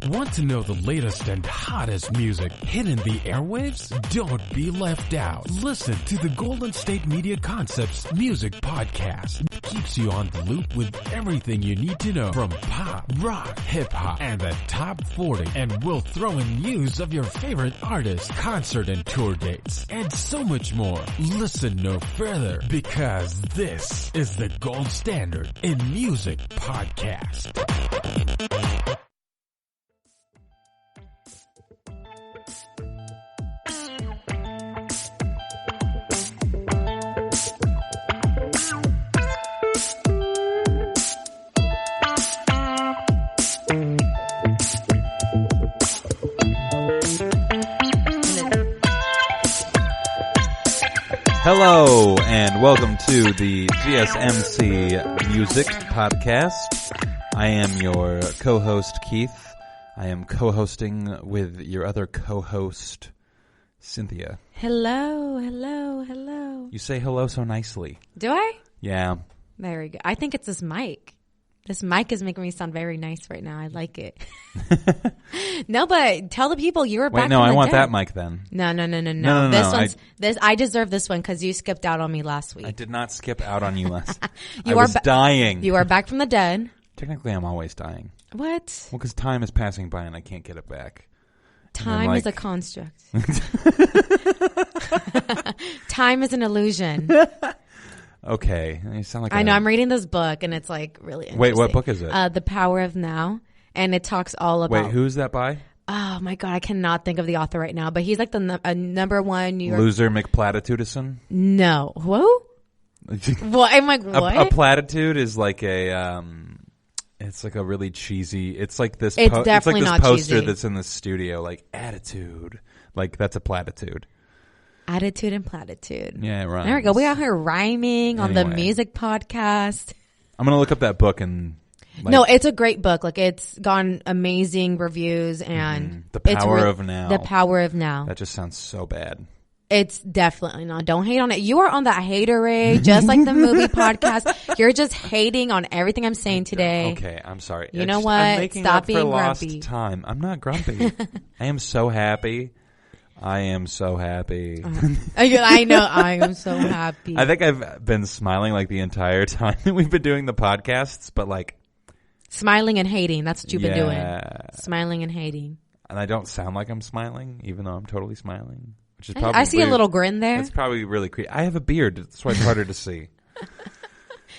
Want to know the latest and hottest music hitting the airwaves? Don't be left out. Listen to the Golden State Media Concepts Music Podcast. It keeps you on the loop with everything you need to know from pop, rock, hip-hop, and the top 40. And we'll throw in news of your favorite artists, concert and tour dates, and so much more. Listen no further, because this is the gold standard in music podcast. Hello, and welcome to the GSMC Music Podcast. I am your co-host, Keith. I am co-hosting with your other co-host, Cynthia. Hello, hello, hello. You say hello so nicely. Do I? Yeah. Very good. I think it's this mic. This mic is making me sound very nice right now. I like it. No, but tell the people you were back. Wait, no, from the I want dead. that mic then. No. No. This one's this. I deserve this one because you skipped out on me last week. I did not skip out on you last. You I was dying. You are back from the dead. Technically, I'm always dying. What? Well, because time is passing by and I can't get it back. Time is a construct. Time is an illusion. Okay, you sound like I know. I'm reading this book and it's like really interesting. Wait, what book is it? The Power of Now, and it talks all about. Wait, who's that by? Oh my god, I cannot think of the author right now, but he's like the number one New York Loser McPlatitudison? No, who? What? I'm like, what? A platitude is like a it's like a really cheesy. It's like this. It's it's definitely like this not poster cheesy. that's in the studio, like attitude. Like that's a platitude. Attitude and platitude. Yeah, right. There we go. We out here rhyming on the Anyway. music podcast. I'm gonna look up that book and. Like, No, it's a great book. Like it's gotten amazing reviews and The Power of Now. The Power of Now. That just sounds so bad. It's definitely not. Don't hate on it. You are on that haterade, just like the movie podcast. You're just hating on everything I'm saying today. Okay, I'm sorry. You know I'm what? making Stop up for being lost grumpy. time. I'm not grumpy. I am so happy. I am so happy. I know. I am so happy. I think I've been smiling like the entire time that we've been doing the podcasts, but like Smiling and hating. That's what you've been doing. Yeah. Smiling and hating. And I don't sound like I'm smiling, even though I'm totally smiling. Which is probably I see a little grin there. It's probably really creepy. I have a beard. That's why it's harder to see.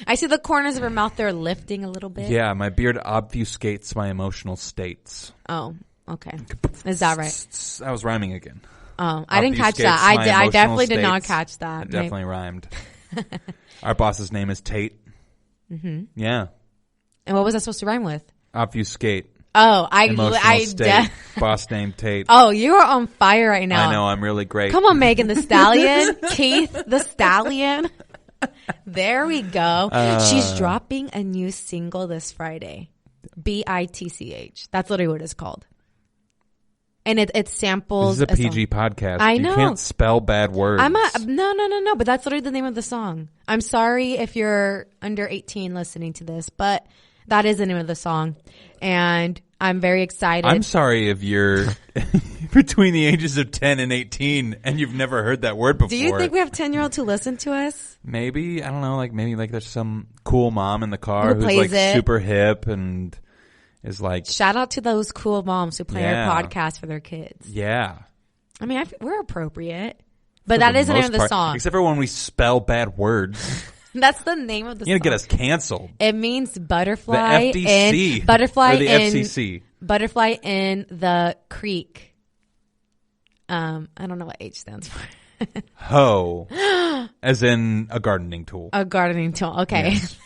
I see the corners of her mouth there lifting a little bit. Yeah, my beard obfuscates my emotional states. Oh, okay. Is that right? I was rhyming again. Oh, I didn't catch Obfuscates that. my I emotional definitely did not states. catch that. It definitely rhymed. Our boss's name is Tate. Mm-hmm. Yeah. And what was I supposed to rhyme with? Obfuscate. Oh, Emotional state. Boss named Tate. Oh, you are on fire right now. I know, I'm really great. Come on, Megan the Stallion. Keith the Stallion. There we go. She's dropping a new single this Friday. BITCH. That's literally what it's called. And it samples. This is a PG podcast. I know. You can't spell bad words. No. But that's literally the name of the song. I'm sorry if you're under 18 listening to this, but that is the name of the song. And I'm very excited. I'm sorry if you're between the ages of 10 and 18 and you've never heard that word before. Do you think we have 10-year-olds who listen to us? Maybe. I don't know. Maybe there's some cool mom in the car Who who's plays like it. super hip and is like. Shout out to those cool moms who play our podcast for their kids. Yeah. I mean, we're appropriate. But For that the is the name most of the part. song. Except for when we spell bad words. That's the name of the You're song. going to get us canceled. It means butterfly The FDC. in butterfly or the in FCC. butterfly in the creek. I don't know what H stands for. Hoe. As in a gardening tool. A gardening tool. Okay. Yes.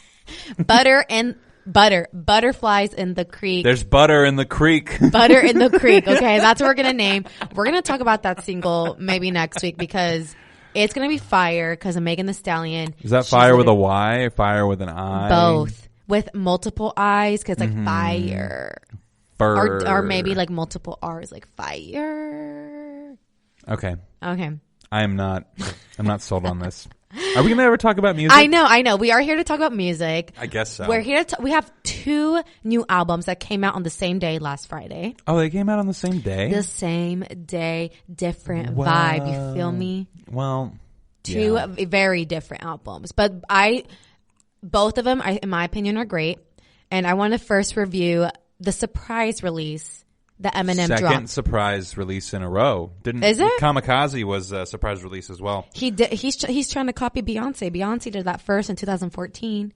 Butterflies in the creek. There's butter in the creek. Butter in the creek. Okay, that's what we're gonna name. We're gonna talk about that single maybe next week because it's gonna be fire because of Megan the Stallion. Is that fire with a Y or fire with an I? Both with multiple I's because like fire, Fur. or maybe like multiple R's like fire. Okay. Okay. I'm not sold on this. Are we going to ever talk about music? I know. We are here to talk about music. I guess so. We're here to we have 2 new albums that came out on the same day last Friday. Oh, they came out on the same day? The same day, different vibe. You feel me? Well, 2 very different albums. But both of them, in my opinion, are great. And I want to first review the surprise release that Eminem dropped. Second surprise release in a row. Is it? Kamikaze was a surprise release as well. He's trying to copy Beyonce. Beyonce did that first in 2014.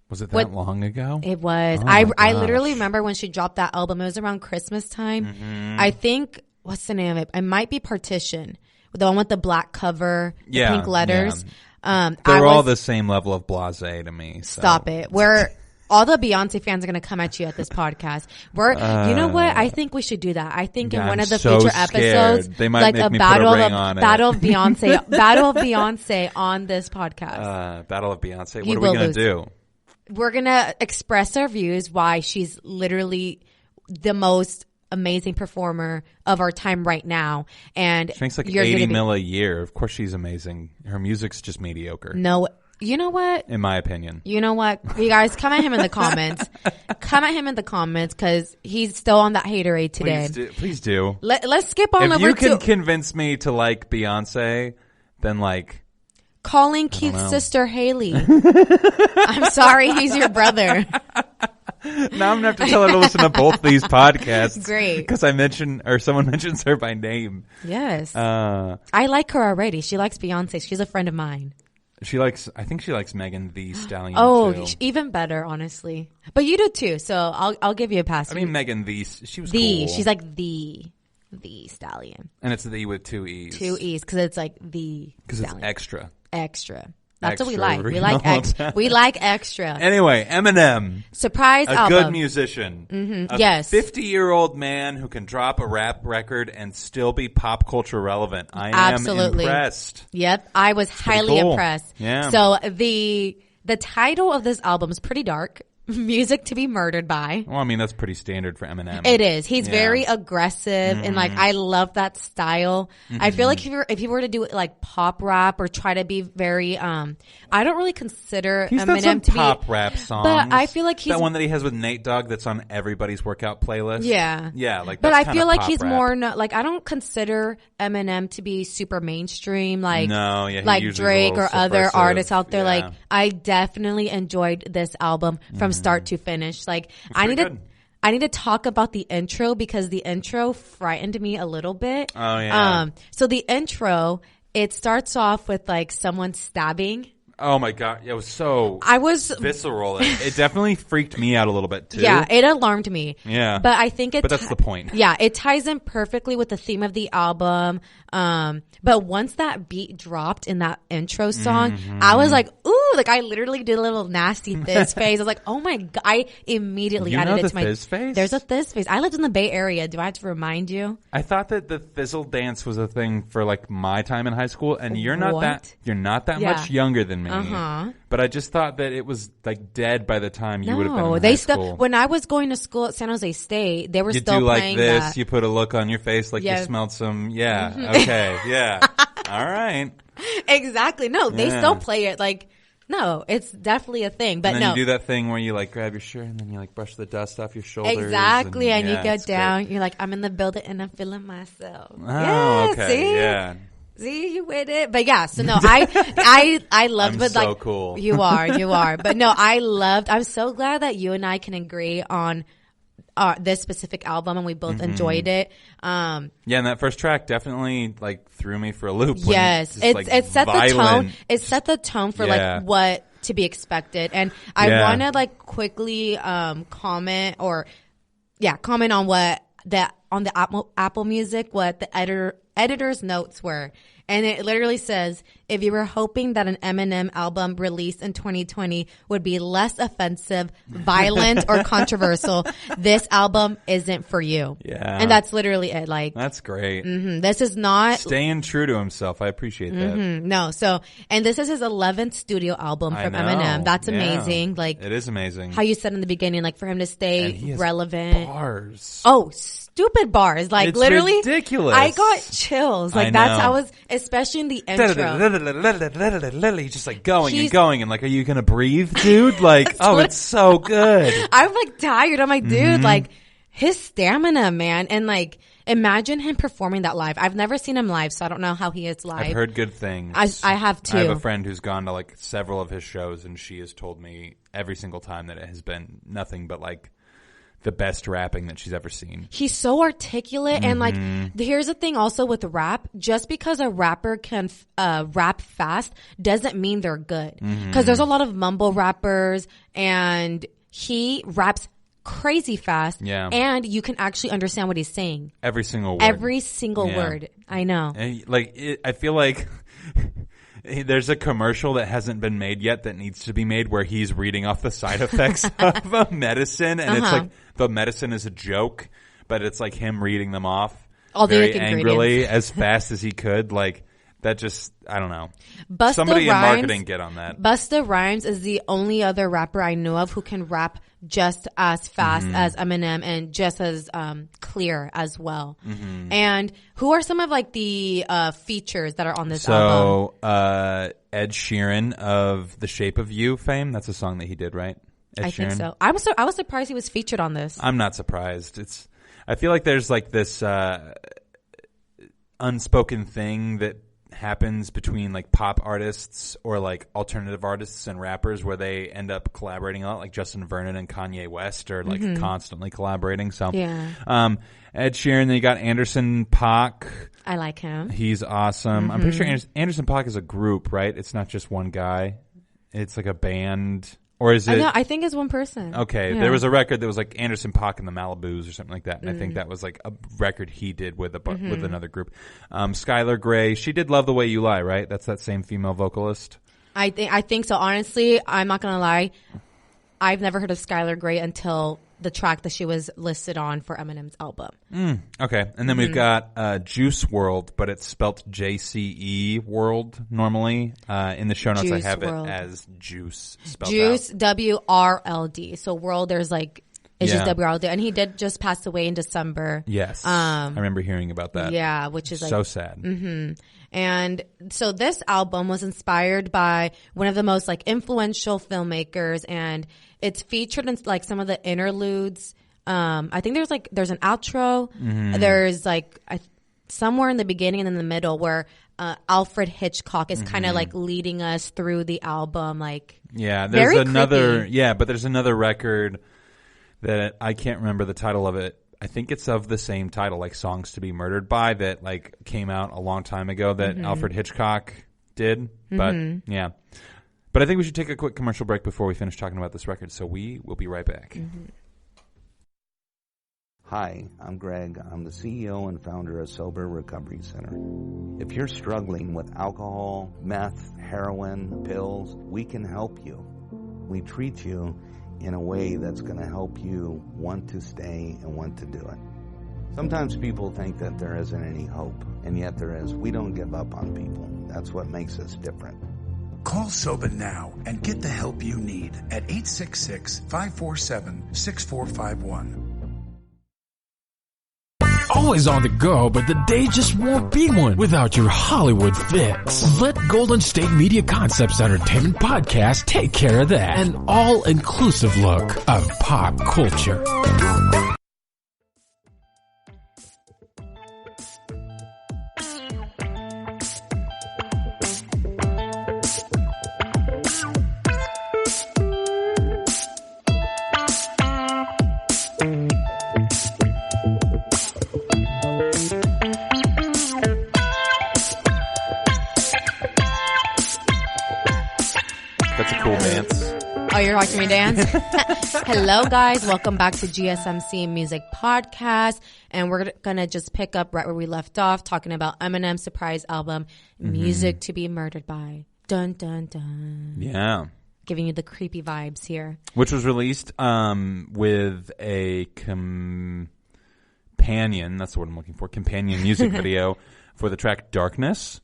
Was it that long ago? It was. Oh I literally remember when she dropped that album. It was around Christmas time. Mm-hmm. I think, what's the name of it? It might be Partition. The one with the black cover, the pink letters. Yeah. They're all the same level of blasé to me. So. Stop it. All the Beyonce fans are going to come at you at this podcast. You know what? I think we should do that. I think in one of the future episodes, they might like make a me battle put a ring of on battle it. of Beyonce, battle of Beyonce on this podcast. Battle of Beyonce. What You are we will going lose. to do? We're going to express our views why she's literally the most amazing performer of our time right now. And She makes like 80 mil a year. Of course she's amazing. Her music's just mediocre. No, you know what? In my opinion. You know what? You guys, come at him in the comments. Come at him in the comments because he's still on that haterade today. Please do. Let's skip on If over you can to convince me to like Beyonce, then like... calling Keith's sister Haley. I'm sorry, he's your brother. Now I'm going to have to tell her to listen to both these podcasts. Great. Because someone mentions her by name. Yes. I like her already. She likes Beyonce. She's a friend of mine. I think she likes Megan Thee Stallion too. Even better, honestly. But you do too, so I'll give you a pass. I mean, Megan Thee, she was the. cool. She's like the Stallion. And it's the with 2 E's. 2 E's because it's like the Because it's Stallion. extra. That's what we Extra like. We real. like extra. We like extra. Anyway, Eminem. Surprise A album. good musician. Mm-hmm. A Yes. 50-year-old man who can drop a rap record and still be pop culture relevant. I am Absolutely. impressed. Yep, I was highly cool. impressed. Yeah. So the title of this album is pretty dark. Music to be murdered by. Well, I mean, that's pretty standard for Eminem. It is. He's Yeah. very aggressive and like I love that style. I feel like if you were to do like pop rap or try to be very I don't really consider He's done Eminem some to pop be rap songs. But I feel like he's that one that he has with Nate Dogg that's on everybody's workout playlist. Yeah. Yeah, like but that's I feel kinda like pop he's rap. more like I don't consider Eminem to be super mainstream like No, yeah, he like usually is a Drake little or other subversive. artists out there. Yeah. Like I definitely enjoyed this album from start to finish. Like I need to talk about the intro because the intro frightened me a little bit. Oh yeah. So the intro, it starts off with like someone stabbing. Oh my god, it was so visceral. It definitely freaked me out a little bit too. Yeah, it alarmed me. Yeah. But I think But that's the point. Yeah, it ties in perfectly with the theme of the album. But once that beat dropped in that intro song, I was like, ooh, like I literally did a little nasty fizz face. I was like, oh my god, I immediately added it to my fizz face? There's a fizz face. I lived in the Bay Area. Do I have to remind you? I thought that the fizzle dance was a thing for like my time in high school, and you're not What? that Yeah. much younger than me. Uh-huh. But I just thought that it was like dead by the time you would have been in they high still. school. When I was going to school at San Jose State, they were You still do like playing this, that. you put a look on your face like Yeah. you smelled some, okay, yeah. All right. Exactly. No, they Yeah. still play it. Like, no, it's definitely a thing. But And then no, you do that thing where you like grab your shirt and then you like brush the dust off your shoulders. exactly. And you yeah, go it's down. great. You're like, I'm in the building and I'm feeling myself. Oh, yeah, okay, see? yeah. See, you with it. But yeah, so no, I loved, I'm but so like, cool. You are. But no, I'm so glad that you and I can agree on this specific album and we both enjoyed it. Yeah, and that first track definitely like threw me for a loop. when Yes, it's like, it set violent. the tone. It set the tone for Yeah. like what to be expected. And I Yeah. want to like quickly comment on what on the Apple Music what the editor's notes were. And it literally says, if you were hoping that an Eminem album released in 2020 would be less offensive, violent, or controversial, this album isn't for you. Yeah. And that's literally it. Like, That's great. this is not Staying true to himself. I appreciate that. no. So, and this is his 11th studio album I from know. Eminem. That's Yeah. amazing. Like It is amazing. how you said in the beginning, like for him to And stay he has relevant. bars. Oh, stupid bars. Like it's literally ridiculous. I got chills. Like that's how I was, especially in the intro. He's just like going and going and like, are you gonna breathe, dude? Like, oh, it's so good. I'm like tired. I'm like, dude, like his stamina, man. And like, imagine him performing that live. I've never seen him live, so I don't know how he is live. I've heard good things. I have too. I have a friend who's gone to like several of his shows, and she has told me every single time that it has been nothing but like the best rapping that she's ever seen. He's so articulate, and like, here's the thing also with rap. Just because a rapper can rap fast doesn't mean they're good. Because there's a lot of mumble rappers, and he raps crazy fast, and you can actually understand what he's saying. Every single word. I know. And like, I feel like there's a commercial that hasn't been made yet that needs to be made where he's reading off the side effects of a medicine, and it's like the medicine is a joke, but it's like him reading them off very angrily as fast as he could. Like, that just, I don't know. Somebody in marketing get on that. Busta Rhymes is the only other rapper I know of who can rap just as fast as Eminem and just as clear as well. And who are some of like the features that are on this album? So Ed Sheeran of The Shape of You fame. That's a song that he did, right? Ed Sheeran? Think so. I was surprised he was featured on this. I'm not surprised. I feel like there's like this unspoken thing that happens between like pop artists or like alternative artists and rappers where they end up collaborating a lot, like Justin Vernon and Kanye West are like constantly collaborating. So Ed Sheeran, then you got Anderson .Paak. I like him. He's awesome. I'm pretty sure Anderson .Paak is a group, right? It's not just one guy. It's like a band. Or is it? No, I think it's one person. Okay. There was a record that was like Anderson .Paak and the Malibus or something like that. And I think that was like a record he did with with another group. Skylar Grey, she did Love the Way You Lie, right? That's that same female vocalist. I think so. Honestly, I'm not going to lie. I've never heard of Skylar Grey until the track that she was listed on for Eminem's album. Okay. And then we've got Juice WRLD, but it's spelt JCE World normally. In the show notes, I have it as Juice spelled Juice, out. WRLD. So world, there's like, it's just WRLD. And he did just pass away in December. Yes. I remember hearing about that. Yeah, which is like so sad. And so this album was inspired by one of the most like influential filmmakers, and it's featured in like some of the interludes. I think there's an outro. There's like somewhere in the beginning and in the middle where Alfred Hitchcock is kind of like leading us through the album. Like, yeah, there's another creepy. Yeah, but there's another record that I can't remember the title of it. I think it's of the same title, like Songs to Be Murdered By, that like came out a long time ago that Alfred Hitchcock did. But yeah. But I think we should take a quick commercial break before we finish talking about this record. So we will be right back. Hi, I'm Greg. I'm the CEO and founder of Sober Recovery Center. If you're struggling with alcohol, meth, heroin, pills, we can help you. We treat you in a way that's going to help you want to stay and want to do it. Sometimes people think that there isn't any hope, and yet there is. We don't give up on people. That's what makes us different. Call SOBA now and get the help you need at 866-547-6451. Always on the go, but the day just won't be one without your Hollywood fix. Let Golden State Media Concepts Entertainment Podcast take care of that. An all-inclusive look of pop culture. Oh, you're watching me dance? Hello, guys. Welcome back to GSMC Music Podcast. And we're going to just pick up right where we left off, talking about Eminem's surprise album, Music to Be Murdered By. Dun, dun, dun. Yeah. Giving you the creepy vibes here. Which was released with a companion, that's the word I'm looking for, companion music video for the track Darkness.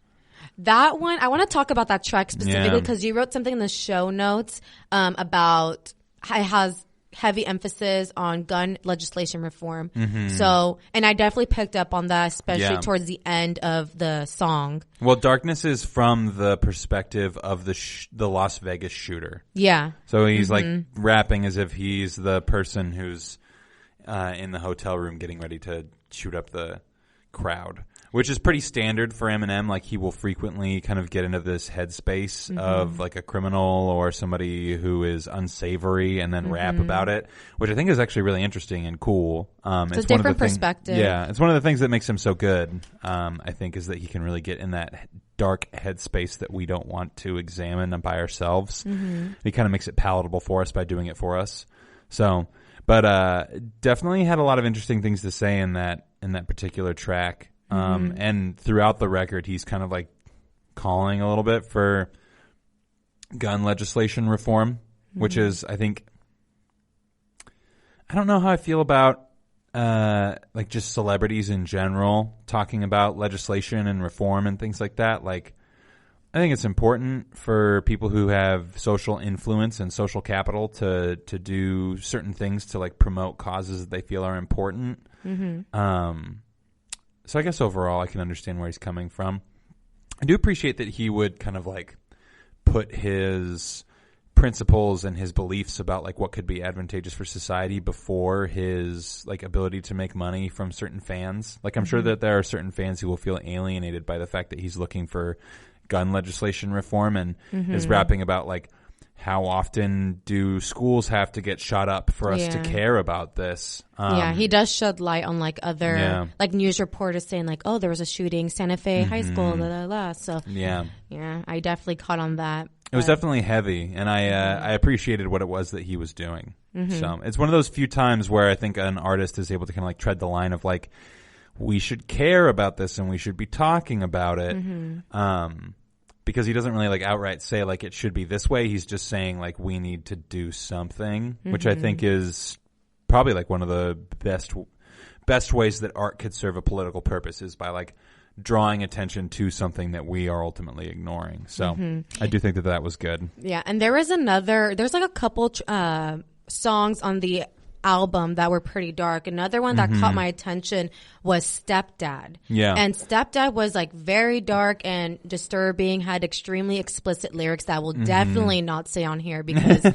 That one, I want to talk about that track specifically because you wrote something in the show notes about it has heavy emphasis on gun legislation reform. So, and I definitely picked up on that, especially towards the end of the song. Well, Darkness is from the perspective of the Las Vegas shooter. Yeah. So he's like rapping as if he's the person who's in the hotel room getting ready to shoot up the crowd, which is pretty standard for Eminem. Like, he will frequently kind of get into this headspace of like a criminal or somebody who is unsavory and then rap about it, which I think is actually really interesting and cool. It's a different perspective. Yeah, it's one of the things that makes him so good, I think, is that he can really get in that dark headspace that we don't want to examine by ourselves. He kind of makes it palatable for us by doing it for us. So, but definitely had a lot of interesting things to say in that particular track. And throughout the record, he's kind of like calling a little bit for gun legislation reform, which is, I think, I don't know how I feel about like just celebrities in general talking about legislation and reform and things like that. Like, I think it's important for people who have social influence and social capital to do certain things to like promote causes that they feel are important. So I guess overall I can understand where he's coming from. I do appreciate that he would kind of like put his principles and his beliefs about like what could be advantageous for society before his like ability to make money from certain fans. Like, I'm sure that there are certain fans who will feel alienated by the fact that he's looking for gun legislation reform and is rapping about like, how often do schools have to get shot up for us to care about this? He does shed light on like other like news reporters saying like, oh, there was a shooting, Santa Fe High School, blah, blah, blah. So yeah, I definitely caught on that. It was definitely heavy, and I appreciated what it was that he was doing. So it's one of those few times where I think an artist is able to kind of like tread the line of like, we should care about this and we should be talking about it. Because he doesn't really like outright say like it should be this way. He's just saying like we need to do something, which I think is probably like one of the best ways that art could serve a political purpose is by like drawing attention to something that we are ultimately ignoring. So I do think that was good. Yeah, and there's like a couple songs on the album that were pretty dark. Another one that caught my attention was Stepdad. Yeah. And Stepdad was like very dark and disturbing, had extremely explicit lyrics that we'll definitely not say on here because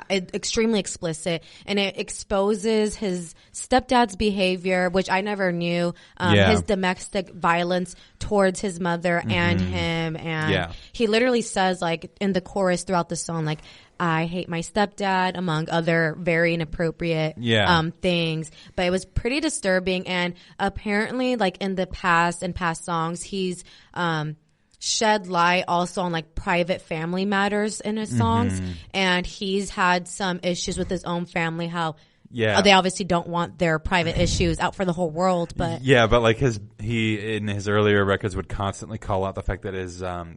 extremely explicit, and it exposes his stepdad's behavior, which I never knew, his domestic violence towards his mother and him, and he literally says like in the chorus throughout the song like, I hate my stepdad, among other very inappropriate things. But it was pretty disturbing. And apparently, like in past songs, he's shed light also on like private family matters in his songs. And he's had some issues with his own family, how they obviously don't want their private issues out for the whole world, but but like he in his earlier records would constantly call out the fact that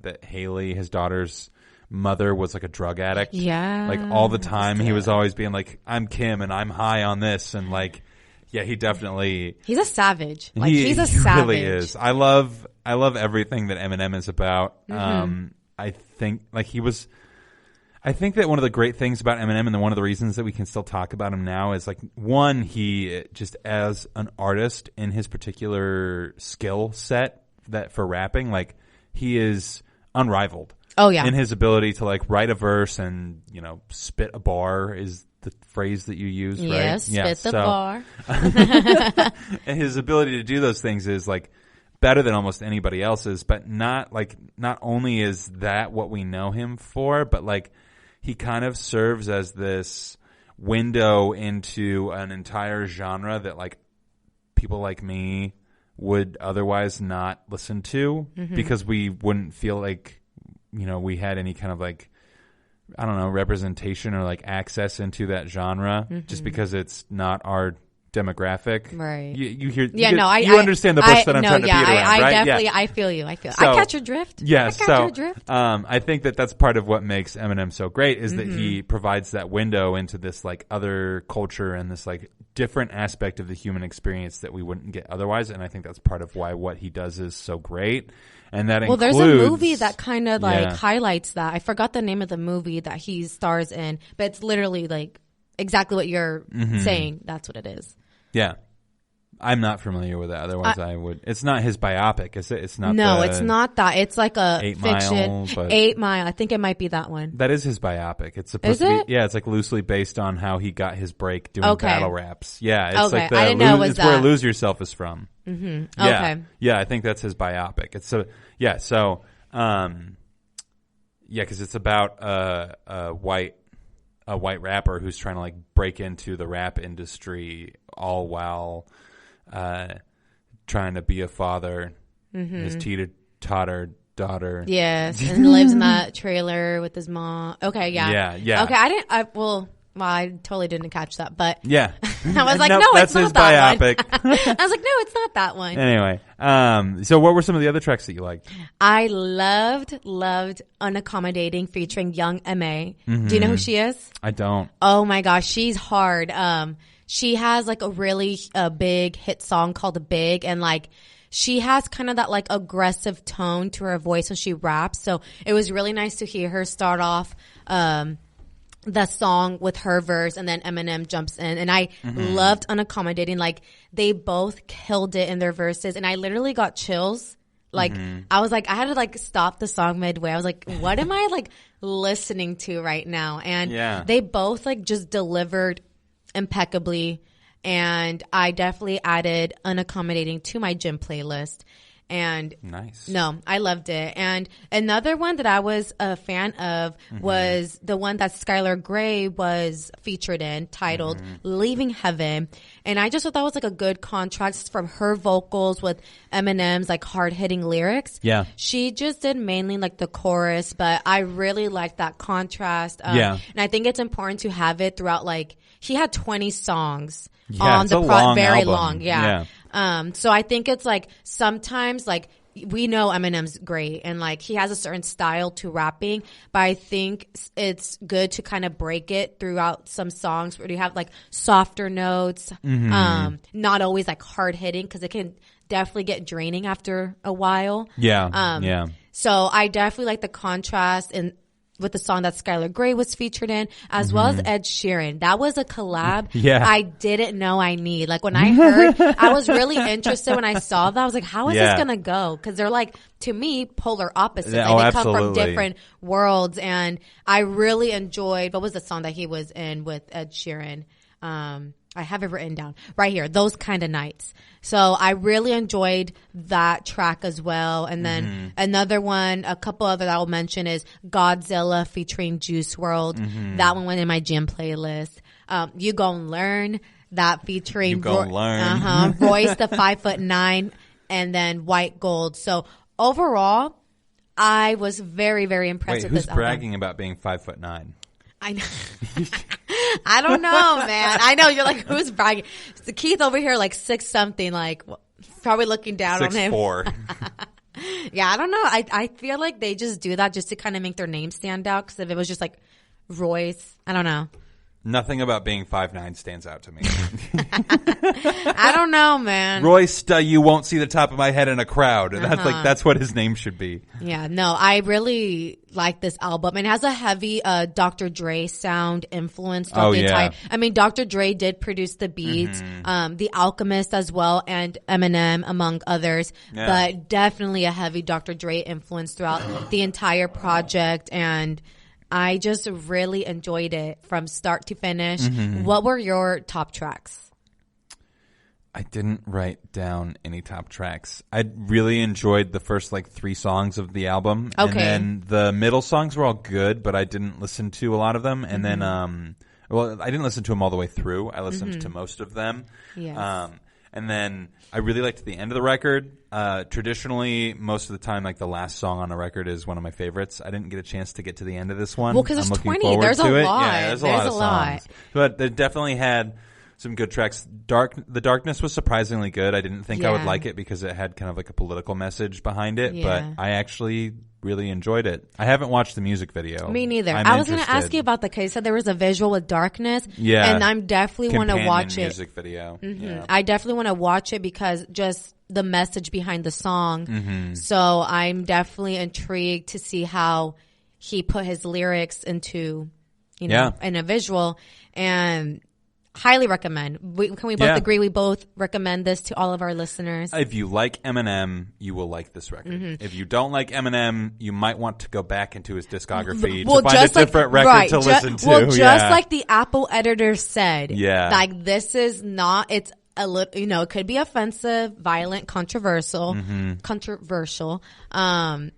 that Haley, his daughter's mother, was like a drug addict. Like all the time he was always being like, I'm Kim and I'm high on this, and like he's a savage. Like he's a savage. Really is. I love everything that Eminem is about. I think that one of the great things about Eminem, and one of the reasons that we can still talk about him now, is like, one, he just as an artist in his particular skill set that for rapping, like he is unrivaled. Oh yeah. In his ability to like write a verse and, spit a bar is the phrase that you use, right? Yes, spit the bar. And his ability to do those things is like better than almost anybody else's, but not only is that what we know him for, but like he kind of serves as this window into an entire genre that like people like me would otherwise not listen to because we wouldn't feel like we had any kind of like, I don't know, representation or like access into that genre just because it's not our demographic. Right. You hear, you understand the bush that I'm trying to beat around, right? Definitely, I feel you. I catch your drift. Yeah. Your drift. I think that that's part of what makes Eminem so great is that he provides that window into this like other culture and this like different aspect of the human experience that we wouldn't get otherwise. And I think that's part of why what he does is so great. And that includes, there's a movie that kind of like highlights that. I forgot the name of the movie that he stars in, but it's literally like exactly what you're saying. That's what it is. Yeah. I'm not familiar with it. Otherwise, I would. It's not his biopic, is it? It's not. No, it's not that. It's like a 8 fiction. Mile, 8 Mile. I think it might be that one. That is his biopic. It's supposed Is to it? be. Yeah, it's like loosely based on how he got his break doing battle raps. Yeah, it's Okay. like the I didn't know it was it's where that. Lose Yourself is from. Mm-hmm. Yeah. Okay. Yeah, I think that's his biopic. It's so yeah. So because it's about a white rapper who's trying to like break into the rap industry, all while trying to be a father. His teeter-totter daughter. Yes, and lives in that trailer with his mom. Okay, yeah. Yeah. Okay, I totally didn't catch that, but Yeah. I was like, Nope, no, that's it's not his that biopic. one. I was like, no, it's not that one. Anyway, so what were some of the other tracks that you liked? I loved Unaccommodating featuring Young M.A. Do you know who she is? I don't. Oh my gosh, she's hard. She has like a really big hit song called Big, and like she has kind of that like aggressive tone to her voice when she raps. So it was really nice to hear her start off the song with her verse, and then Eminem jumps in. And I loved Unaccommodating. Like they both killed it in their verses, and I literally got chills. Like I was like, I had to like stop the song midway. I was like, what am I like listening to right now? And they both like just delivered impeccably, and I definitely added Unaccommodating to my gym playlist. And nice. No, I loved it. And another one that I was a fan of was the one that Skylar Grey was featured in, titled Leaving Heaven. And I just thought that was like a good contrast from her vocals with Eminem's like hard-hitting lyrics. Yeah. She just did mainly like the chorus, but I really liked that contrast. And I think it's important to have it throughout. Like he had 20 songs on the very album. long. Yeah. So I think it's like sometimes like we know Eminem's great and like he has a certain style to rapping, but I think it's good to kind of break it throughout some songs where you have like softer notes, not always like hard hitting, because it can definitely get draining after a while. Yeah. So I definitely like the contrast with the song that Skylar Grey was featured in, as well as Ed Sheeran. That was a collab I didn't know I need. Like when I heard, I was really interested when I saw that. I was like, how is this going to go? Because they're like, to me, polar opposites. Like, they come from different worlds. And I really enjoyed, what was the song that he was in with Ed Sheeran? I have it written down right here. Those Kind of Nights. So I really enjoyed that track as well. And then another one, a couple other that I'll mention is Godzilla featuring Juice WRLD. That one went in my gym playlist. You Gon' Learn, that featuring You Gon' Learn. Royce the 5'9", and then White Gold. So overall, I was very, very impressed with this album. Who's bragging about being 5'9"? I know. I don't know, man. I know you're like, who's bragging? So Keith over here, like 6 something, like probably looking down on him. 6'4". Yeah, I don't know. I feel like they just do that just to kind of make their name stand out. Because if it was just like Royce, I don't know. Nothing about being 5'9" stands out to me. I don't know, man. Royce, you won't see the top of my head in a crowd. That's what his name should be. Yeah, no, I really like this album. It has a heavy Dr. Dre sound influence. I mean, Dr. Dre did produce the beats, The Alchemist as well, and Eminem, among others. Yeah. But definitely a heavy Dr. Dre influence throughout the entire project, and I just really enjoyed it from start to finish. What were your top tracks? I didn't write down any top tracks. I really enjoyed the first 3 songs of the album. Okay. And then the middle songs were all good, but I didn't listen to a lot of them. And then, I didn't listen to them all the way through. I listened to most of them. Yes. And then I really liked the end of the record. Traditionally, most of the time, the last song on a record is one of my favorites. I didn't get a chance to get to the end of this one. Well, because there's 20. There's a lot. Yeah, there's a lot of songs. But they definitely had some good tracks. The Darkness was surprisingly good. I didn't think I would like it because it had kind of a political message behind it. Yeah. But I actually really enjoyed it. I haven't watched the music video. Me neither. I was going to ask you about the case. There was a visual with Darkness. Yeah. And I'm definitely want to watch it. Music video. Yeah. I definitely want to watch it because just the message behind the song. So I'm definitely intrigued to see how he put his lyrics into, you know, in a visual, and highly recommend. Can we both agree? We both recommend this to all of our listeners. If you like Eminem, you will like this record. If you don't like Eminem, you might want to go back into his discography to find a different record to listen to. Well, just like the Apple editor said, like this is not. It's a little, you know, it could be offensive, violent, controversial.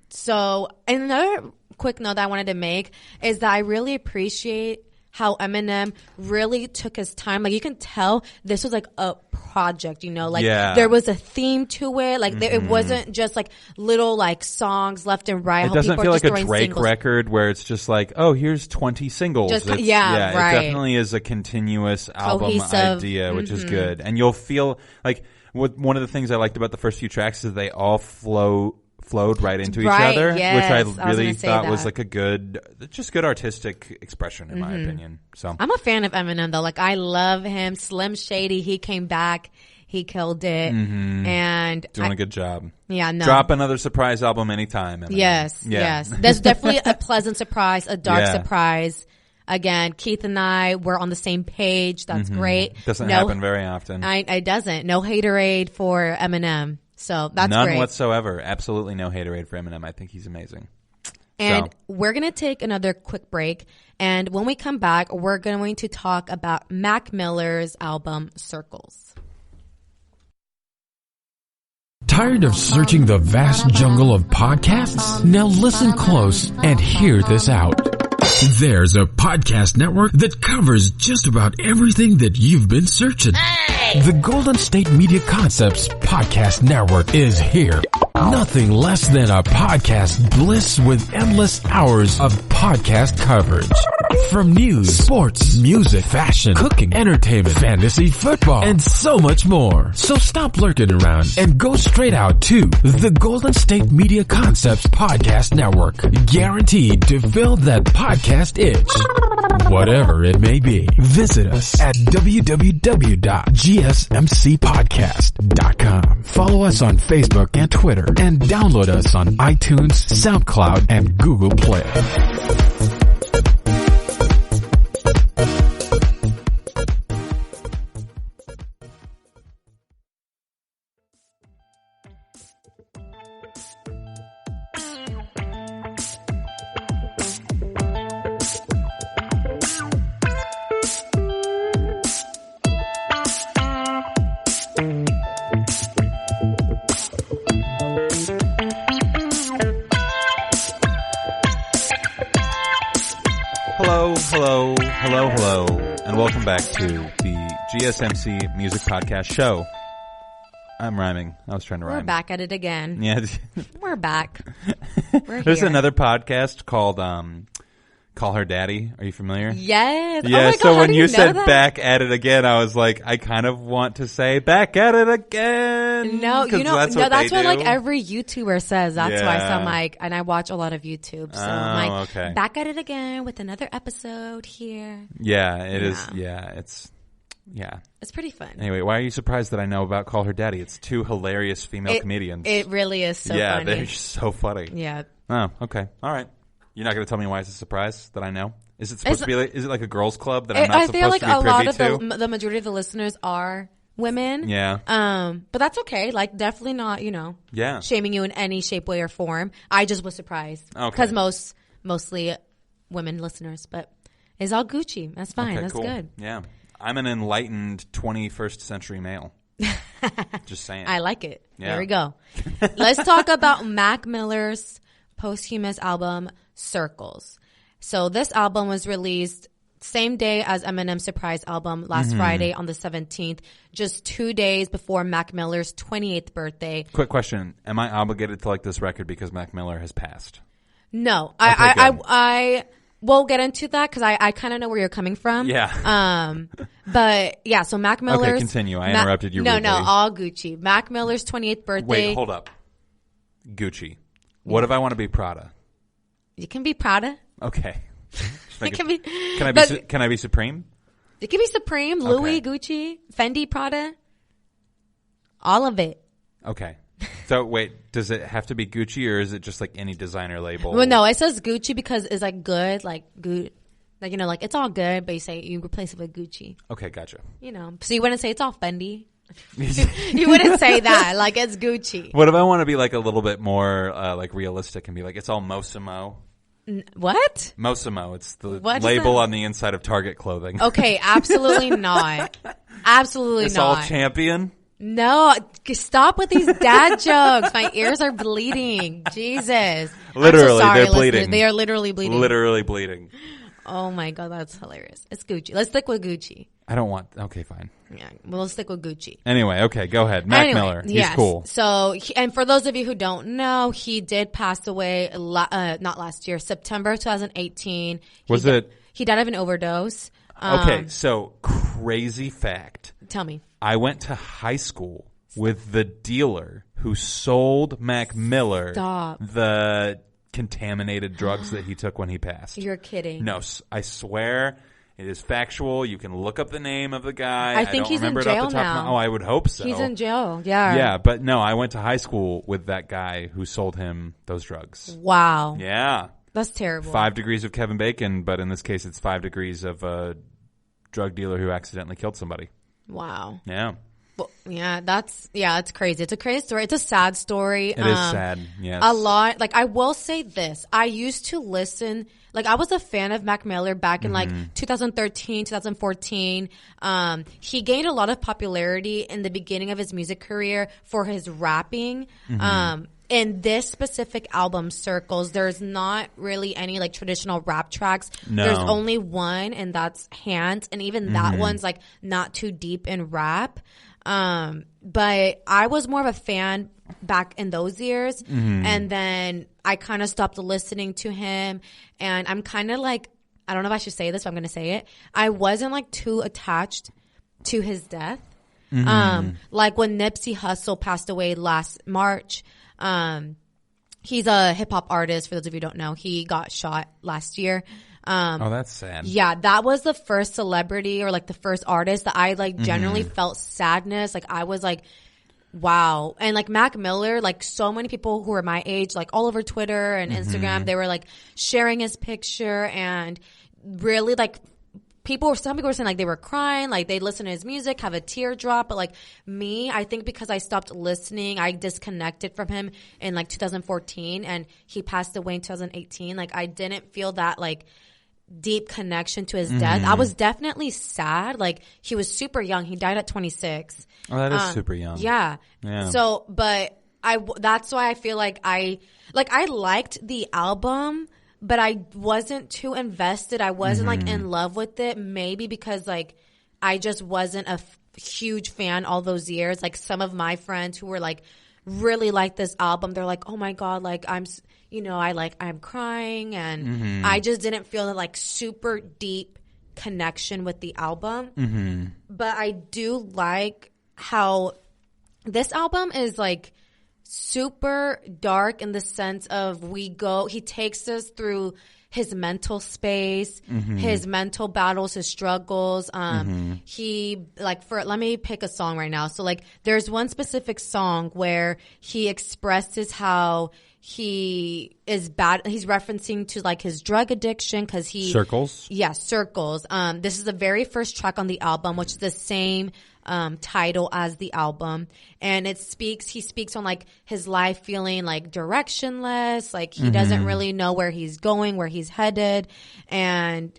So another quick note that I wanted to make is that I really appreciate how Eminem really took his time. Like, you can tell this was like a project, you know, like there was a theme to it. Like it wasn't just like little like songs left and right. It doesn't feel like a Drake record where it's just like, oh, here's 20 singles. Just, right. It definitely is a continuous album idea, which is good. And you'll feel like one of the things I liked about the first few tracks is they all flowed right into each other, which I really thought was like a good artistic expression in my opinion. So I'm a fan of Eminem though. Like, I love him. Slim Shady, he came back, he killed it, and doing a good job. Yeah, no. Drop another surprise album anytime. Eminem. Yes. There's definitely a pleasant surprise, a dark surprise. Again, Keith and I were on the same page. That's great. Doesn't happen very often. It doesn't. No haterade for Eminem. So that's none great. whatsoever. Absolutely no haterade for Eminem. I think he's amazing. And we're going to take another quick break. And when we come back, we're going to talk about Mac Miller's album, Circles. Tired of searching the vast jungle of podcasts? Now listen close and hear this out. There's a podcast network that covers just about everything that you've been searching. The Golden State Media Concepts Podcast Network is here. Nothing less than a podcast bliss with endless hours of podcast coverage. From news, sports, music, fashion, cooking, entertainment, fantasy, football, and so much more. So stop lurking around and go straight out to the Golden State Media Concepts Podcast Network. Guaranteed to fill that podcast itch. Whatever it may be. Visit us at www.gsmcpodcast.com. Follow us on Facebook and Twitter, and download us on iTunes, SoundCloud, and Google Play. Hello, and welcome back to the GSMC Music Podcast Show. I'm rhyming. I was trying to rhyme. We're back at it again. Yeah. We're back. We're There's here. another podcast called Call Her Daddy. Are you familiar? Yes. Yeah, oh my God, so when how do you know said that? back at it again, I was like, I kind of want to say back at it again. No, you know, that's that's what what like every YouTuber says. That's why. So Yeah. I'm like, and I watch a lot of YouTube. So I'm like, okay. back at it again with another episode here. Yeah, it is. Yeah, it's. Yeah. It's pretty fun. Anyway, why are you surprised that I know about Call Her Daddy? It's two hilarious female comedians. It really is so yeah, funny. they're so funny. Yeah. Oh, okay. All right. You're not going to tell me why it's a surprise that I know? Is it supposed to be like, is it like a girls club that I'm not I supposed feel like to be a lot privy of to? the majority of the listeners are women. Yeah. But that's okay. Like, definitely not, you know, Yeah. shaming you in any shape, way, or form. I just was surprised. Okay. Because mostly women listeners, but it's all Gucci. That's fine. Okay, That's cool. good. Yeah. I'm an enlightened 21st century male. Just saying. I like it. Yeah. There we go. Let's talk about Mac Miller's posthumous album, Circles. So this album was released same day as Eminem's surprise album last Friday on the 17th, just 2 days before Mac Miller's 28th birthday. Quick question. Am I obligated to like this record because Mac Miller has passed? No. Okay, I we'll get into that because I kind of know where you're coming from. Yeah. But yeah, so Mac Miller's... Okay, continue. I interrupted you No, rudely. all Gucci. Mac Miller's 28th birthday. Wait, hold up. Gucci. What if I want to be Prada? You can be Prada. Okay. It can be... Can I be Supreme? It can be Supreme, Louis, Gucci, Fendi, Prada. All of it. Okay. So wait, does it have to be Gucci or is it just like any designer label? Well, no, it says Gucci because it's like good, like good. Like, you know, like, it's all good, but you replace it with Gucci. Okay, gotcha. You know, so you wouldn't say it's all Fendi. You wouldn't say that. Like, it's Gucci. What if I want to be like a little bit more like realistic and be like, it's all Mossimo? What? Mossimo. It's the What label on the inside of Target clothing. Okay, absolutely not. Absolutely It's not. all Champion? No, stop with these dad jokes. My ears are bleeding. Jesus. Literally, I'm so sorry, they're bleeding. listeners. They are literally bleeding. Literally bleeding. Oh my God, that's hilarious. It's Gucci. Let's stick with Gucci. I don't want... Okay, fine. Yeah, we'll stick with Gucci. Anyway, okay, go ahead. Mac Miller. He's yes. cool. So, and for those of you who don't know, he did pass away, not last year, September 2018. He died of an overdose. Okay, so crazy fact. Tell me. I went to high school with the dealer who sold Mac Miller the contaminated drugs that he took when he passed. You're kidding. No, I swear it is factual. You can look up the name of the guy. I think don't he's in remember it jail off the top now. of my, I would hope so. He's in jail. Yeah. Yeah, but no, I went to high school with that guy who sold him those drugs. Wow. Yeah. That's terrible. 5 degrees of Kevin Bacon, but in this case it's 5 degrees of a drug dealer who accidentally killed somebody. Wow. Yeah. Well, that's crazy. It's a crazy story. It's a sad story. It is sad. Yes. A lot. Like, I will say this. I used to listen. Like, I was a fan of Mac Miller back in like 2013, 2014. He gained a lot of popularity in the beginning of his music career for his rapping. In this specific album, Circles, there's not really any like traditional rap tracks. No. There's only one, and that's Hands. And even that one's like not too deep in rap. But I was more of a fan back in those years. And then I kind of stopped listening to him. And I'm kind of like, I don't know if I should say this, but I'm going to say it. I wasn't like too attached to his death. Like when Nipsey Hussle passed away last March, he's a hip hop artist. For those of you who don't know, he got shot last year. Oh, that's sad. Yeah, that was the first celebrity or like the first artist that I like generally felt sadness. Like I was like, wow. And like Mac Miller, like so many people who are my age, like all over Twitter and Instagram, they were like sharing his picture and really like some people were saying like they were crying, like they listen to his music, have a teardrop. But like me, I think because I stopped listening, I disconnected from him in like 2014 and he passed away in 2018. Like I didn't feel that like deep connection to his death. I was definitely sad. Like he was super young. He died at 26. Oh, that is super young. Yeah. So, but that's why I feel like I liked the album, but I wasn't too invested. I wasn't like in love with it. Maybe because like I just wasn't a huge fan all those years. Like some of my friends who were like really like this album, they're like, oh my God, like I'm crying. And I just didn't feel that like super deep connection with the album. But I do like how this album is like super dark in the sense of he takes us through his mental space, his mental battles, his struggles. He let me pick a song right now. So like there's one specific song where he expresses how he is bad. He's referencing to like his drug addiction Circles? Yeah, Circles. This is the very first track on the album, which is the same title as the album. And he speaks on like his life feeling like directionless, like he doesn't really know where he's going, where he's headed. And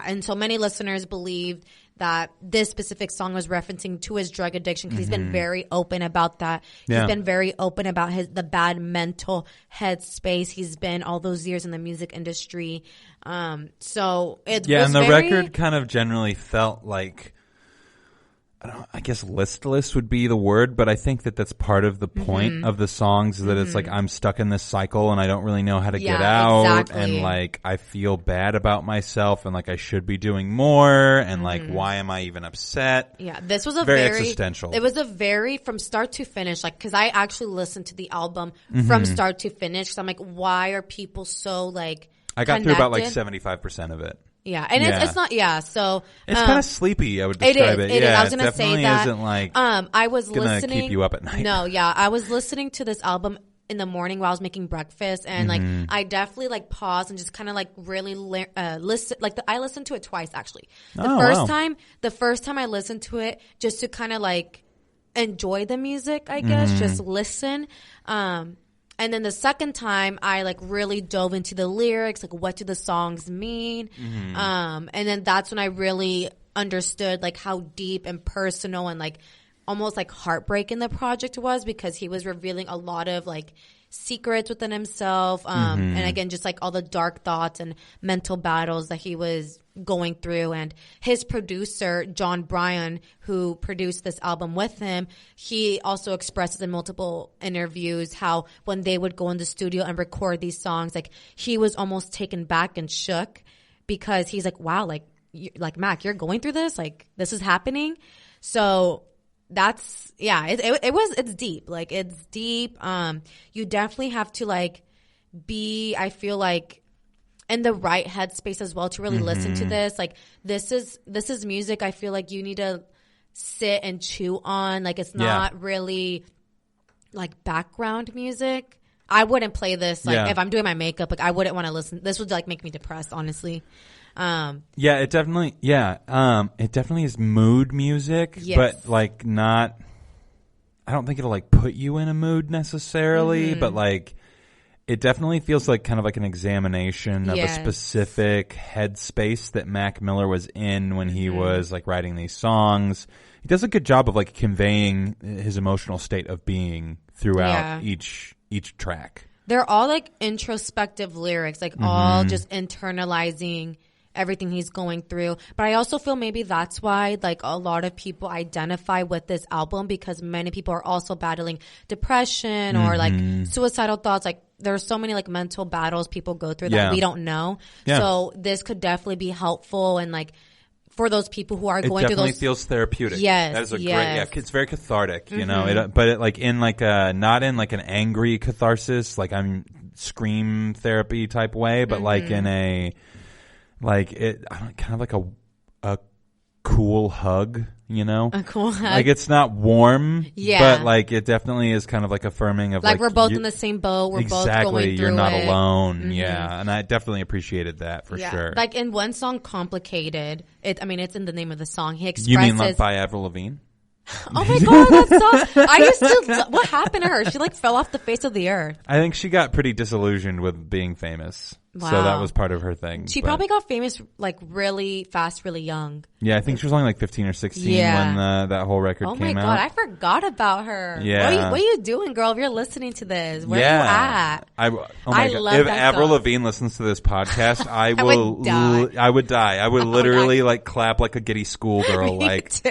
and so many listeners believe that this specific song was referencing to his drug addiction because he's been very open about that. Yeah. He's been very open about the bad mental headspace he's been all those years in the music industry. So it was and the very, record kind of generally felt like, I guess listless would be the word, but I think that that's part of the point of the songs is that it's like I'm stuck in this cycle and I don't really know how to get out. Exactly. And like I feel bad about myself and like I should be doing more and like why am I even upset? Yeah, this was a very existential. It was a very from start to finish, like because I actually listened to the album from start to finish. So I'm like, why are people so like I got through about like 75% of it. Yeah, and it's not. Yeah, so it's kind of sleepy. I would describe it. It is. I was gonna say that. Isn't like I was gonna listening. keep you up at night. No, yeah, I was listening to this album in the morning while I was making breakfast, and like I definitely like paused and just kind of like really listen. Like I listened to it twice actually. The first time I listened to it just to kind of like enjoy the music, I guess, just listen. And then the second time I like really dove into the lyrics, like what do the songs mean? And then that's when I really understood like how deep and personal and like almost like heartbreaking the project was, because he was revealing a lot of like secrets within himself, and again just like all the dark thoughts and mental battles that he was going through. And his producer John Bryan, who produced this album with him, he also expresses in multiple interviews how when they would go in the studio and record these songs, like he was almost taken back and shook, because he's like, wow, like Mac, you're going through this, like this is happening. So that's, it's deep. Like it's deep. You definitely have to like be, I feel like, in the right headspace as well to really listen to this. Like this is music I feel like you need to sit and chew on. Like it's not really like background music. I wouldn't play this like if I'm doing my makeup. Like I wouldn't want to listen. This would like make me depressed, honestly. It definitely is mood music, but like not, I don't think it'll like put you in a mood necessarily, but like it definitely feels like kind of like an examination of a specific headspace that Mac Miller was in when he was like writing these songs. He does a good job of like conveying his emotional state of being throughout each track. They're all like introspective lyrics, like all just internalizing everything he's going through. But I also feel maybe that's why like a lot of people identify with this album, because many people are also battling depression or like suicidal thoughts. Like there's so many like mental battles people go through that we don't know. So this could definitely be helpful, and like for those people who are going through those. It definitely feels therapeutic. Yes. That is a great, it's very cathartic, you know, but it, like in like a, not in like an angry catharsis, like I'm scream therapy type way, but like in a, like it, kind of like a cool hug, you know? A cool hug. Like it's not warm, but like it definitely is kind of like affirming of like we're both in the same boat. We're both going through you're not alone. Yeah. And I definitely appreciated that for sure. Like in one song, Complicated, it's in the name of the song. He expresses. You mean like by Avril Lavigne? Oh my god, that song! I used to. What happened to her? She like fell off the face of the earth. I think she got pretty disillusioned with being famous. Wow. So that was part of her thing. She probably got famous like really fast, really young. Yeah, I think she was only like 15 or 16 when that whole record came out. Oh my god, I forgot about her. Yeah. What are you doing, girl? If you're listening to this, where are you at? I love if that Avril song. Lavigne listens to this podcast, I would die. I would literally like clap like a giddy schoolgirl. Me too.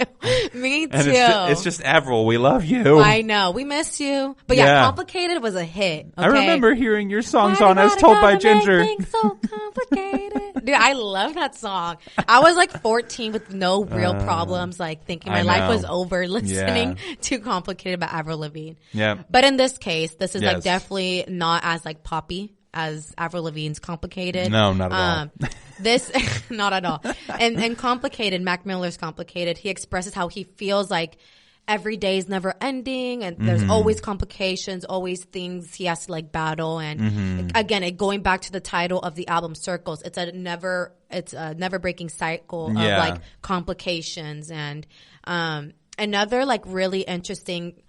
And it's just Avril, we love you. I know, we miss you. But yeah, Complicated was a hit. Okay? I remember hearing your songs on As Told by Ginger. So complicated. Dude, I love that song. I was like 14 with no real problems, like thinking my life was over listening to Complicated by Avril Lavigne. Yeah. But in this case, this is like definitely not as like poppy as Avril Lavigne's Complicated. No, not at all. This, not at all. And Complicated, Mac Miller's Complicated, he expresses how he feels like every day is never ending, and there's always complications, always things he has to like battle. And again, going back to the title of the album, Circles, it's a never breaking cycle of like complications. And another like really interesting,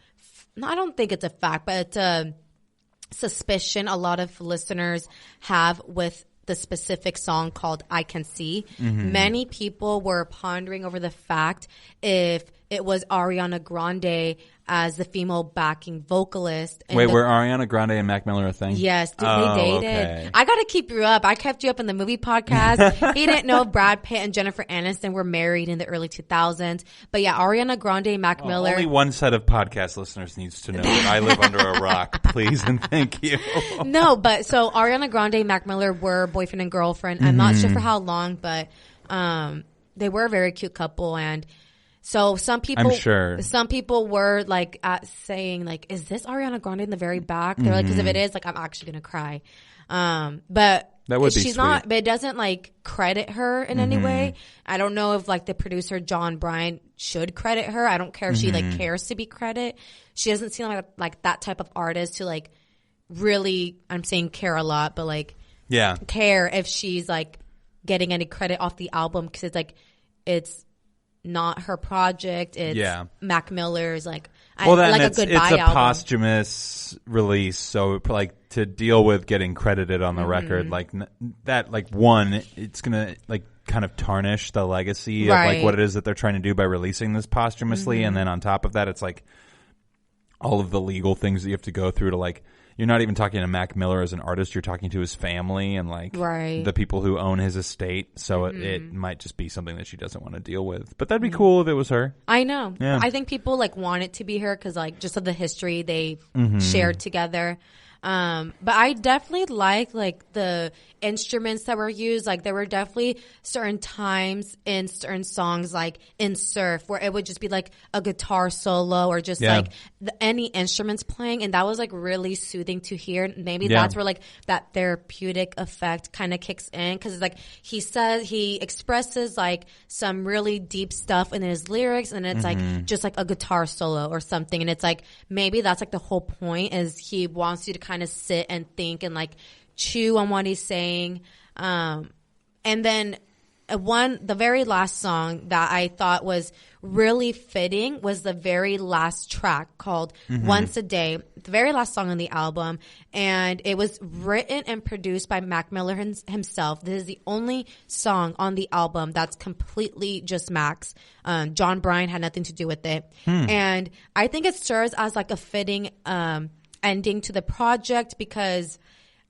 I don't think it's a fact, but it's a suspicion a lot of listeners have with the specific song called I Can See. Many people were pondering over the fact if it was Ariana Grande as the female backing vocalist. Wait, were Ariana Grande and Mac Miller a thing? Yes, they dated. Okay. I gotta keep you up. I kept you up in the movie podcast. He didn't know Brad Pitt and Jennifer Aniston were married in the early 2000s. But yeah, Ariana Grande and Mac Miller. Only one set of podcast listeners needs to know that I live under a rock, please and thank you. No, but so Ariana Grande and Mac Miller were boyfriend and girlfriend. I'm not sure for how long, but they were a very cute couple. And so some people were like saying like, is this Ariana Grande in the very back? They're like, because if it is, like, I'm actually going to cry. But that would be she's sweet. not, but it doesn't like credit her in any way. I don't know if like the producer John Bryan should credit her. I don't care if she like cares to be credited. She doesn't seem like that type of artist to like really, I'm saying care a lot, but like care if she's like getting any credit off the album, because it's like it's not her project. It's Mac Miller's like a goodbye it's a album. posthumous release, so like to deal with getting credited on the record like that, like one, it's gonna like kind of tarnish the legacy of like what it is that they're trying to do by releasing this posthumously, and then on top of that, it's like all of the legal things that you have to go through to like. You're not even talking to Mac Miller as an artist. You're talking to his family and like the people who own his estate. So it might just be something that she doesn't want to deal with. But that'd be cool if it was her. I know. Yeah. I think people like want it to be her because like just of the history they shared together. But I definitely like the instruments that were used. Like there were definitely certain times in certain songs, like in Surf, where it would just be like a guitar solo or just like any instruments playing, and that was like really soothing to hear. Maybe that's where like that therapeutic effect kind of kicks in, because it's like he expresses like some really deep stuff in his lyrics, and it's like just like a guitar solo or something, and it's like maybe that's like the whole point, is he wants you to kind of sit and think and like chew on what he's saying. And then the very last song that I thought was really fitting was the very last track called Once a Day, the very last song on the album. And it was written and produced by Mac Miller himself. This is the only song on the album that's completely just Mac's. John Bryan had nothing to do with it. And I think it serves as like a fitting ending to the project, because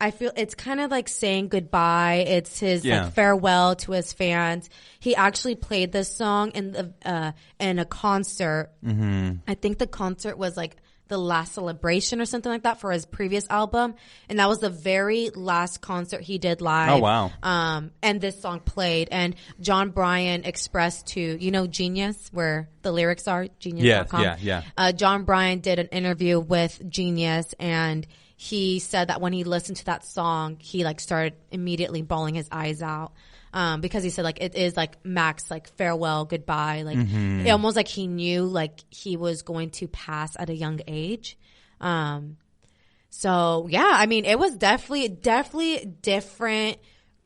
I feel it's kind of like saying goodbye. It's his like farewell to his fans. He actually played this song in a concert. I think the concert was like the last celebration or something like that for his previous album, and that was the very last concert he did live. Oh wow! And this song played, and John Bryan expressed to Genius, where the lyrics are, Genius.com. John Bryan did an interview with Genius, and he said that when he listened to that song, he like started immediately bawling his eyes out. Because he said like it is like Mac's like farewell, goodbye, like it almost like he knew like he was going to pass at a young age. So yeah, I mean it was definitely different,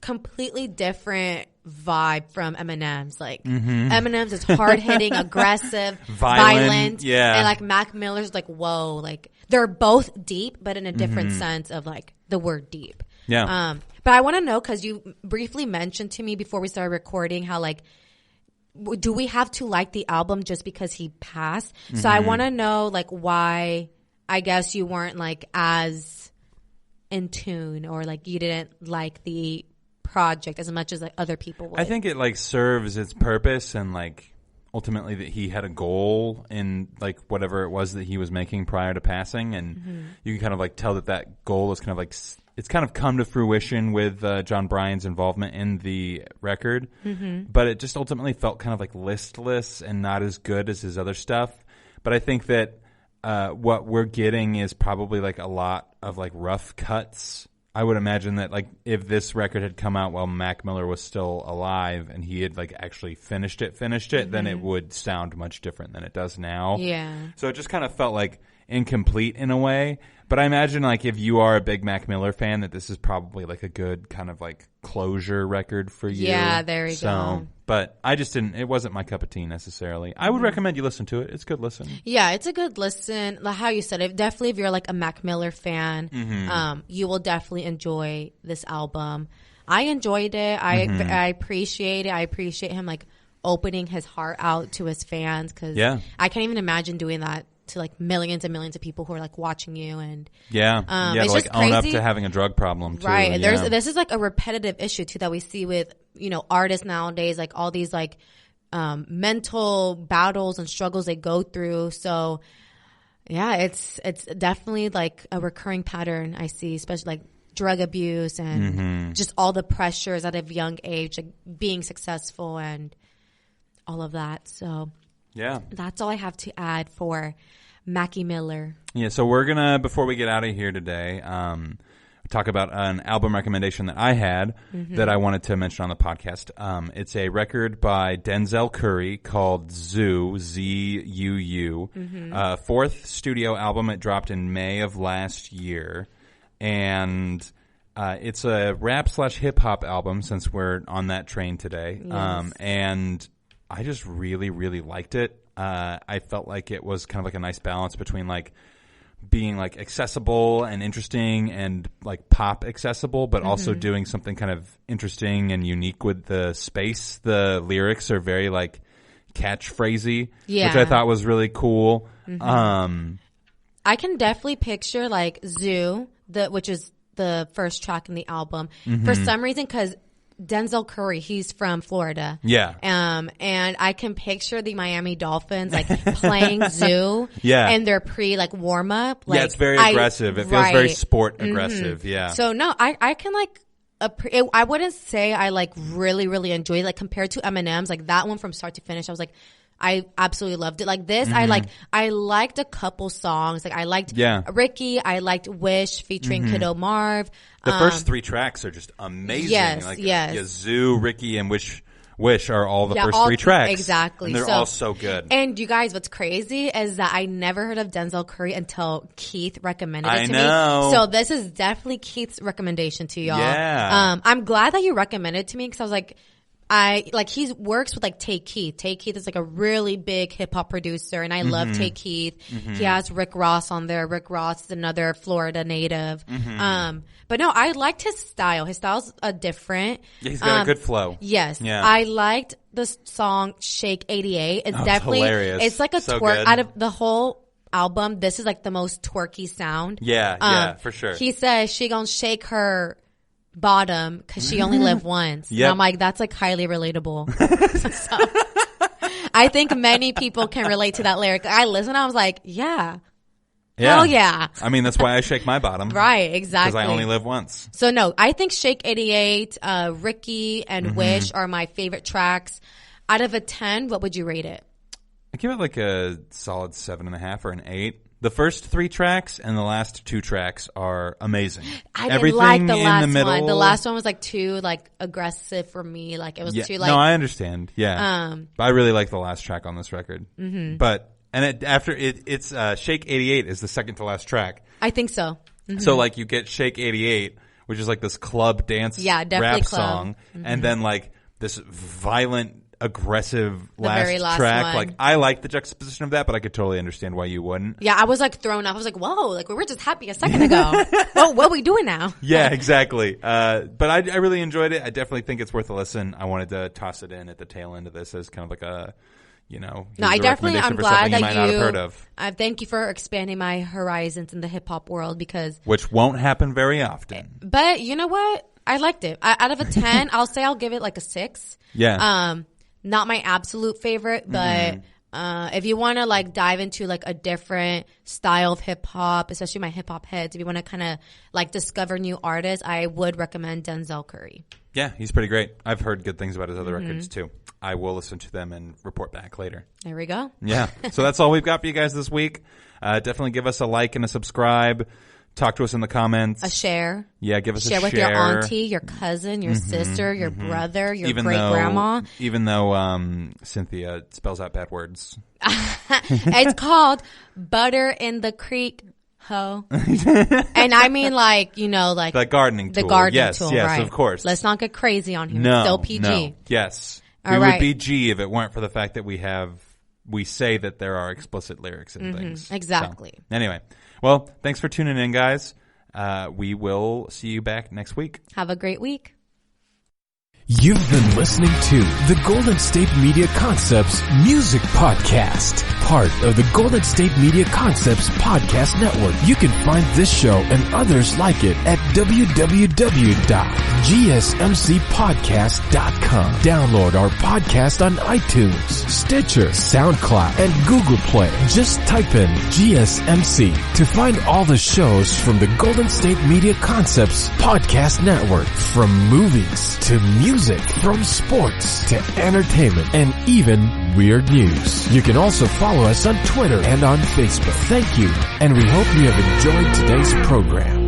completely different vibe from Eminem's. Like Eminem's is hard hitting, aggressive, violent, and like Mac Miller's like whoa, like they're both deep, but in a different sense of like the word deep. Yeah. But I want to know, because you briefly mentioned to me before we started recording how like, do we have to like the album just because he passed? So I want to know like why, I guess you weren't like as in tune, or like you didn't like the project as much as like other people would. I think it like serves its purpose, and like ultimately that he had a goal in like whatever it was that he was making prior to passing, and you can kind of like tell that goal is kind of like it's kind of come to fruition with John Bryan's involvement in the record, but it just ultimately felt kind of like listless and not as good as his other stuff. But I think that what we're getting is probably like a lot of like rough cuts. I would imagine that like if this record had come out while Mac Miller was still alive and he had like actually finished it, then it would sound much different than it does now. Yeah. So it just kind of felt like incomplete in a way. But I imagine like if you are a big Mac Miller fan, that this is probably like a good kind of like closure record for you. Yeah, there you go. But I just didn't, it wasn't my cup of tea necessarily. I would recommend you listen to it. It's a good listen. Yeah, it's a good listen. Like how you said it, definitely if you're like a Mac Miller fan, you will definitely enjoy this album. I enjoyed it. I appreciate it. I appreciate him like opening his heart out to his fans, because I can't even imagine doing that to like millions and millions of people who are like watching you, and to like own up to having a drug problem too. Right. And this is like a repetitive issue too that we see with artists nowadays, like all these like mental battles and struggles they go through. So yeah, it's definitely like a recurring pattern I see, especially like drug abuse and just all the pressures at a young age, like being successful and all of that. So yeah, that's all I have to add for Mackie Miller. Yeah, so we're gonna, before we get out of here today, talk about an album recommendation that I had that I wanted to mention on the podcast. It's a record by Denzel Curry called Zoo, Z-U-U. Fourth studio album. It dropped in May of last year. and it's a rap / hip hop album since we're on that train today. Yes. And I just really, really liked it. I felt like it was kind of like a nice balance between like being like accessible and interesting and like pop accessible, but also doing something kind of interesting and unique with the space. The lyrics are very like catchphrasy, which I thought was really cool. I can definitely picture like Zoo, which is the first track in the album, for some reason, because Denzel Curry, he's from Florida. Yeah. And I can picture the Miami Dolphins like playing Zoo. Yeah. And their like warm up. Like, yeah, it's very aggressive. It feels very sport aggressive. Yeah. So no, I can like, I wouldn't say I like really, really enjoyed it. Like compared to Eminem's, like that one from start to finish, I was like, I absolutely loved it. Like this, I liked a couple songs. Like I liked Ricky. I liked Wish featuring Kiddo Marv. The first 3 tracks are just amazing. Yes, like, yes. Yazoo, Ricky, and Wish are all the first 3 tracks. Exactly. And they're all so good. And you guys, what's crazy is that I never heard of Denzel Curry until Keith recommended it to me. So this is definitely Keith's recommendation to y'all. Yeah. I'm glad that you recommended it to me because I was like, he works with like Tay Keith. Tay Keith is like a really big hip hop producer and I love Tay Keith. He has Rick Ross on there. Rick Ross is another Florida native. But no, I liked his style. His style's different. Yeah, he's got a good flow. Yes. Yeah. I liked the song Shake 88. It's definitely, hilarious. it's like a So twerk good. out of the whole album. This is like the most twerky sound. Yeah, for sure. He says she gonna shake her bottom because she only lived once. Yep. And I'm like, that's like highly relatable. So, I think many people can relate to that lyric. I listened, I was like, yeah. Hell yeah. I mean, that's why I shake my bottom. Right, exactly. Because I only live once. So no, I think Shake 88, Ricky, and Wish are my favorite tracks. Out of a 10, what would you rate it? I give it like a solid 7.5 or an 8. The first 3 tracks and the last 2 tracks are amazing. I Everything didn't like the last in the middle, one. The last one was like too like aggressive for me. Like it was too like. No, I understand. Yeah. But I really like the last track on this record. But it's Shake 88 is the second to last track. I think so. So like you get Shake 88, which is like this club dance rap song, and then like this violent, aggressive last track. One. Like I like the juxtaposition of that, but I could totally understand why you wouldn't. Yeah, I was like thrown off. I was like, whoa, like we were just happy a second ago. What are we doing now? Yeah, exactly. But I really enjoyed it. I definitely think it's worth a listen. I wanted to toss it in at the tail end of this as kind of like a, no, I definitely, I'm glad that you might not have heard of. I thank you for expanding my horizons in the hip hop world because. Which won't happen very often. But you know what? I liked it. Out of a 10, I'll give it like a 6. Yeah. Not my absolute favorite, but if you want to like dive into like a different style of hip hop, especially my hip hop heads, if you want to kind of like discover new artists, I would recommend Denzel Curry. Yeah, he's pretty great. I've heard good things about his other records too. I will listen to them and report back later. There we go. Yeah. So that's all we've got for you guys this week. Definitely give us a like and a subscribe. Talk to us in the comments. A share. Yeah, give us a share. Share with your auntie, your cousin, your sister, your brother, your great-grandma. Even though Cynthia spells out bad words. It's called Butter in the Creek, ho. And I mean like, like. The gardening tool. The gardening tool, yes, right. Of course. Let's not get crazy on here. No. Still PG. No. Yes. All we right. would be G if it weren't for the fact that we say that there are explicit lyrics and things. Exactly. So, anyway. Well, thanks for tuning in, guys. We will see you back next week. Have a great week. You've been listening to the Golden State Media Concepts Music Podcast, part of the Golden State Media Concepts Podcast Network. You can find this show and others like it at www.gsmcpodcast.com. Download our podcast on iTunes, Stitcher, SoundCloud, and Google Play. Just type in GSMC to find all the shows from the Golden State Media Concepts Podcast Network, from movies to music, from sports to entertainment, and even weird news. You can also follow us on Twitter and on Facebook. Thank you, and we hope you have enjoyed today's program.